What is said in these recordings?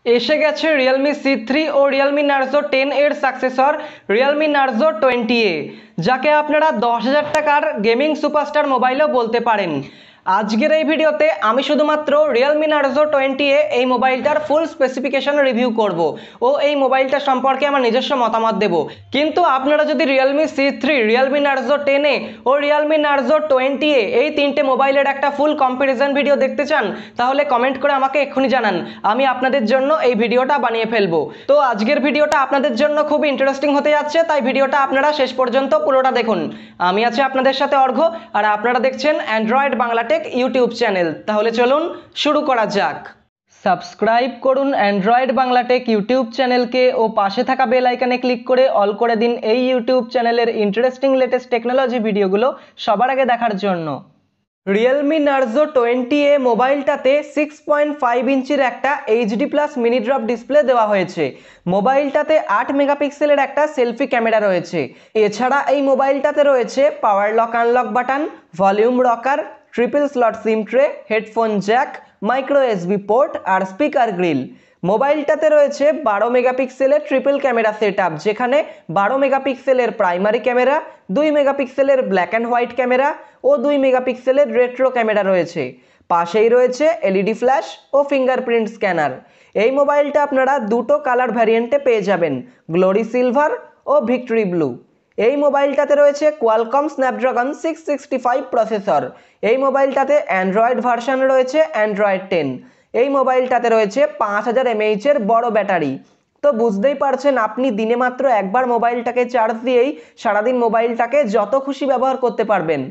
এসে গেছে realme C3 ও realme Narzo 10 এর সাকসেসর realme Narzo 20A, যাকে আপনারা 10,000 টাকার গেমিং সুপারস্টার মোবাইলও বলতে পারেন। আজকের এই ভিডিওতে আমি শুধুমাত্র realme Narzo 20A এই মোবাইলটার ফুল স্পেসিফিকেশন রিভিউ করব ও এই মোবাইলটা সম্পর্কে আমার নিজস্ব মতামত দেব। কিন্তু আপনারা যদি realme C3, realme Narzo 10A ও realme Narzo 20A এই তিনটে মোবাইলের একটা ফুল কম্পারিজন ভিডিও দেখতে চান, তাহলে কমেন্ট করে আমাকে এক্ষুনি জানান, আমি আপনাদের জন্য এই ভিডিওটা বানিয়ে ফেলবো। তো আজকের ভিডিওটা আপনাদের জন্য খুব ইন্টারেস্টিং হতে যাচ্ছে, তাই ভিডিওটা আপনারা শেষ পর্যন্ত পুরোটা দেখুন। আমি আছি আপনাদের সাথে অর্ঘ্য, আর আপনারা দেখছেন Android Bangla take YouTube channel. তাহলে চলুন শুরু করা যাক। সাবস্ক্রাইব করুন অ্যান্ড্রয়েড বাংলা টেক ইউটিউব চ্যানেলকে ও পাশে থাকা বেল আইকনে ক্লিক করে অল করে দিন এই ইউটিউব চ্যানেলের ইন্টারেস্টিং লেটেস্ট টেকনোলজি ভিডিওগুলো সবার আগে দেখার জন্য। realme Narzo 20A মোবাইলটাতে 6.5 ইঞ্চির একটা HD+ মিনি ড্রপ ডিসপ্লে দেওয়া হয়েছে। মোবাইলটাতে 8 মেগাপিক্সেলের একটা সেলফি ক্যামেরা রয়েছে। এছাড়া এই মোবাইলটাতে রয়েছে power lock unlock button, volume rocker, triple slot SIM tray, headphone jack, micro USB port আর স্পিকার গ্রিল। মোবাইলটাতে রয়েছে 12 মেগাপিক্সেলের ট্রিপল ক্যামেরা সেটআপ, যেখানে 12 মেগাপিক্সেলের প্রাইমারি ক্যামেরা, 2 মেগাপিক্সেলের ব্ল্যাক অ্যান্ড হোয়াইট ক্যামেরা ও 2 মেগাপিক্সেলের রেট্রো ক্যামেরা রয়েছে। পাশেই রয়েছে এলইডি ফ্ল্যাশ ও ফিঙ্গারপ্রিন্ট স্ক্যানার। এই মোবাইলটা আপনারা দুটো কালার ভ্যারিয়েন্টে পেয়ে যাবেন, গ্লোরি সিলভার ও ভিক্টরি ব্লু। এই মোবাইলটাতে রয়েছে কোয়ালকম স্ন্যাপড্রাগন 665 প্রসেসর। এই মোবাইলটাতে অ্যান্ড্রয়েড ভার্সন রয়েছে অ্যান্ড্রয়েড 10। এই মোবাইলটাতে রয়েছে 5000 mAh এর বড় ব্যাটারি। তো বুঝতেই পারছেন, আপনি দিনে মাত্র একবার মোবাইলটাকে চার্জ দিয়েই সারাদিন মোবাইলটাকে যত খুশি ব্যবহার করতে পারবেন।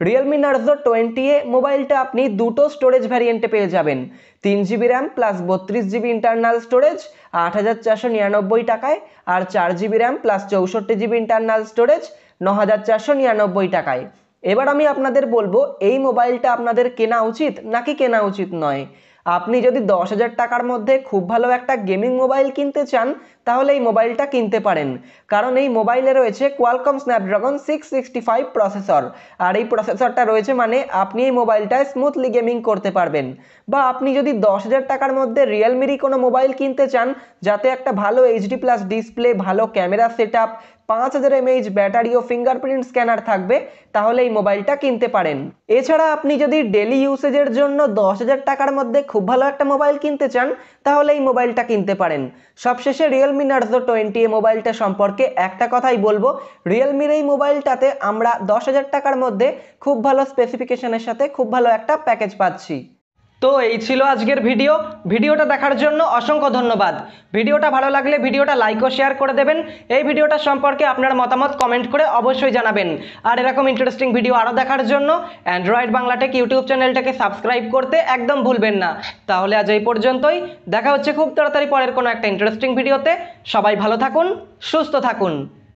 realme Narzo 20A মোবাইলটা আপনি দুটো স্টোরেজ ভ্যারিয়েন্টে পেয়ে যাবেন, 3GB RAM plus 32GB internal storage 8499 টাকায়, আর 4GB RAM plus 64GB internal storage 9499 টাকায়। এবার আমি আপনাদের বলবো, এই মোবাইলটা আপনাদের কেনা উচিত নাকি কেনা উচিত নয়। আপনি যদি 10,000 টাকার মধ্যে খুব ভালো একটা গেমিং মোবাইল কিনতে চান, তাহলে এই মোবাইলটা কিনতে পারেন, কারণ এই মোবাইলে রয়েছে কোয়ালকম স্ন্যাপড্রাগন 665 প্রসেসর। আর এই প্রসেসরটা রয়েছে মানে আপনি এই মোবাইলটায় স্মুথলি গেমিং করতে পারবেন। বা আপনি যদি 10,000 টাকার মধ্যে রিয়েলমিরই কোনো মোবাইল কিনতে চান, যাতে একটা ভালো HD+ ডিসপ্লে, ভালো ক্যামেরা সেটআপ, 5000 mAh ব্যাটারি ও ফিঙ্গারপ্রিন্ট স্ক্যানার থাকবে, তাহলে এই মোবাইলটা কিনতে পারেন। এছাড়া আপনি যদি ডেলি ইউসেজের জন্য 10,000 টাকার মধ্যে খুব ভালো একটা মোবাইল কিনতে চান, তাহলে এই মোবাইলটা কিনতে পারেন। সবশেষে realme Narzo 20A মোবাইলটা সম্পর্কে একটা কথাই বলবো, রিয়েলমির এই মোবাইলটাতে আমরা 10,000 টাকার মধ্যে খুব ভালো স্পেসিফিকেশনের সাথে খুব ভালো একটা প্যাকেজ পাচ্ছি। তো এই ছিল আজকের ভিডিওটা দেখার জন্য অসংখ্য ধন্যবাদ। ভিডিওটা ভালো লাগলে ভিডিওটা লাইক ও শেয়ার করে দেবেন। এই ভিডিওটা সম্পর্কে আপনার মতামত কমেন্ট করে অবশ্যই জানাবেন। আর এরকম ইন্টারেস্টিং ভিডিও আরও দেখার জন্য অ্যান্ড্রয়েড বাংলা টেক ইউটিউব চ্যানেলটাকে সাবস্ক্রাইব করতে একদম ভুলবেন না। তাহলে আজ এই পর্যন্তই, দেখা হচ্ছে খুব তাড়াতাড়ি পরের কোনো একটা ইন্টারেস্টিং ভিডিওতে। সবাই ভালো থাকুন, সুস্থ থাকুন।